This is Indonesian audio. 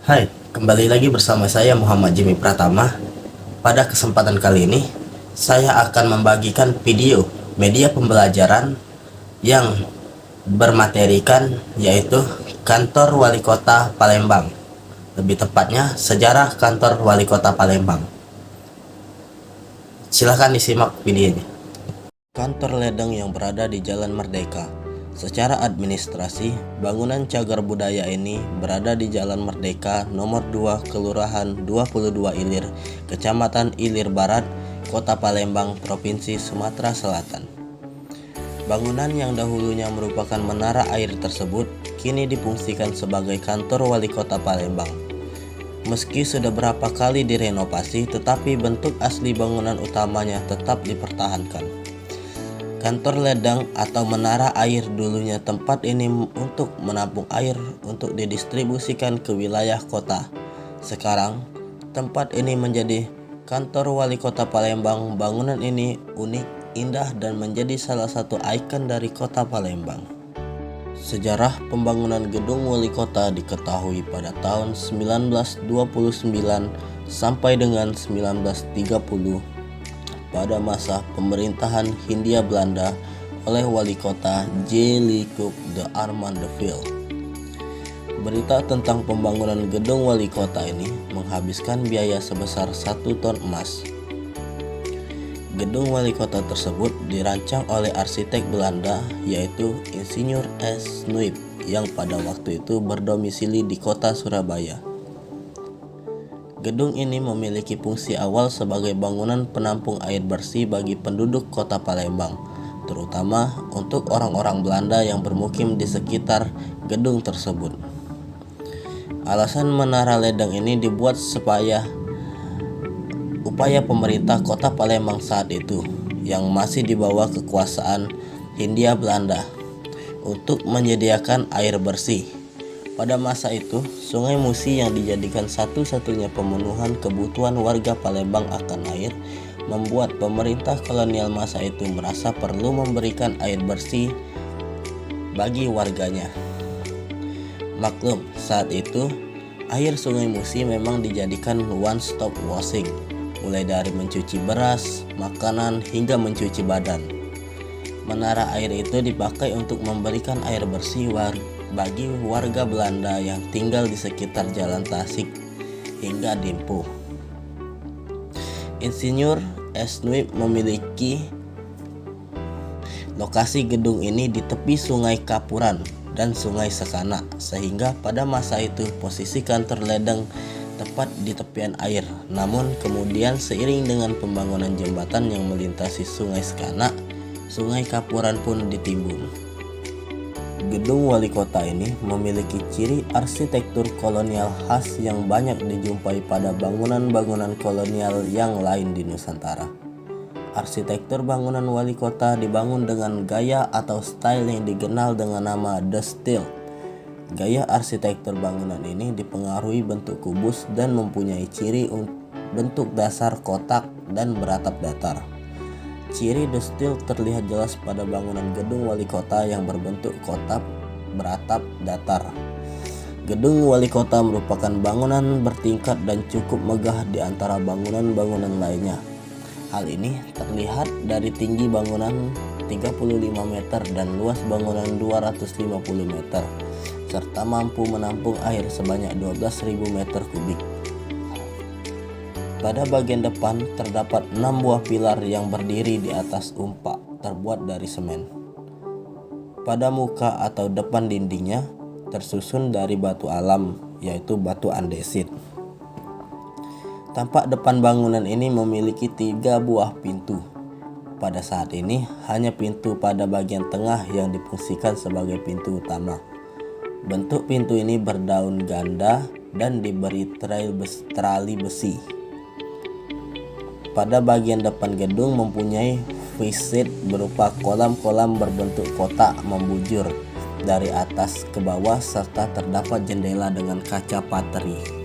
Hai, kembali lagi bersama saya Muhammad Jimmy Pratama. Pada kesempatan kali ini, saya akan membagikan video media pembelajaran yang bermaterikan yaitu Kantor Wali Kota Palembang. Lebih tepatnya, sejarah Kantor Wali Kota Palembang. Silahkan disimak videonya. Kantor ledeng yang berada di Jalan Merdeka. Secara administrasi, bangunan cagar budaya ini berada di Jalan Merdeka nomor 2 Kelurahan 22 Ilir, Kecamatan Ilir Barat, Kota Palembang, Provinsi Sumatera Selatan. Bangunan yang dahulunya merupakan menara air tersebut kini difungsikan sebagai kantor wali kota Palembang. Meski sudah berapa kali direnovasi, tetapi bentuk asli bangunan utamanya tetap dipertahankan. Kantor ledeng atau menara air dulunya tempat ini untuk menampung air untuk didistribusikan ke wilayah kota. Sekarang, tempat ini menjadi kantor wali kota Palembang. Bangunan ini unik, indah dan menjadi salah satu ikon dari kota Palembang. Sejarah pembangunan gedung wali kota diketahui pada tahun 1929 sampai dengan 1930 pada masa pemerintahan Hindia Belanda oleh wali kota J. Leeuwenhoek de Armand de Ville. Berita tentang pembangunan gedung wali kota ini menghabiskan biaya sebesar 1 ton emas. Gedung wali kota tersebut dirancang oleh arsitek Belanda yaitu Insinyur S. Nuip yang pada waktu itu berdomisili di kota Surabaya. Gedung ini memiliki fungsi awal sebagai bangunan penampung air bersih bagi penduduk kota Palembang, terutama untuk orang-orang Belanda yang bermukim di sekitar gedung tersebut. Alasan menara ledeng ini dibuat supaya upaya pemerintah kota Palembang saat itu, yang masih di bawah kekuasaan Hindia Belanda, untuk menyediakan air bersih. Pada masa itu, Sungai Musi yang dijadikan satu-satunya pemenuhan kebutuhan warga Palembang akan air, membuat pemerintah kolonial masa itu merasa perlu memberikan air bersih bagi warganya. Maklum, saat itu, air Sungai Musi memang dijadikan one-stop washing, mulai dari mencuci beras, makanan, hingga mencuci badan. Menara air itu dipakai untuk memberikan air bersih bagi warga Belanda yang tinggal di sekitar Jalan Tasik hingga Dimpu. Insinyur S. Nuip memiliki lokasi gedung ini di tepi Sungai Kapuran dan Sungai Sekana, sehingga pada masa itu posisi kantor ledeng tepat di tepian air. Namun kemudian seiring dengan pembangunan jembatan yang melintasi Sungai Sekana, Sungai Kapuran pun ditimbun. Gedung wali kota ini memiliki ciri arsitektur kolonial khas yang banyak dijumpai pada bangunan-bangunan kolonial yang lain di Nusantara. Arsitektur bangunan wali kota dibangun dengan gaya atau style yang dikenal dengan nama The Style. Gaya arsitektur bangunan ini dipengaruhi bentuk kubus dan mempunyai ciri bentuk dasar kotak dan beratap datar. Ciri The Style terlihat jelas pada bangunan gedung wali kota yang berbentuk kotak beratap datar. Gedung wali kota merupakan bangunan bertingkat dan cukup megah di antara bangunan-bangunan lainnya. Hal ini terlihat dari tinggi bangunan 35 meter dan luas bangunan 250 meter, serta mampu menampung air sebanyak 12.000 meter kubik. Pada bagian depan terdapat 6 buah pilar yang berdiri di atas umpak terbuat dari semen. Pada muka atau depan dindingnya tersusun dari batu alam, yaitu batu andesit. Tampak depan bangunan ini memiliki 3 buah pintu. Pada saat ini hanya pintu pada bagian tengah yang difungsikan sebagai pintu utama. Bentuk pintu ini berdaun ganda dan diberi trali besi. Pada bagian depan gedung mempunyai facade berupa kolam-kolam berbentuk kotak membujur dari atas ke bawah serta terdapat jendela dengan kaca pateri.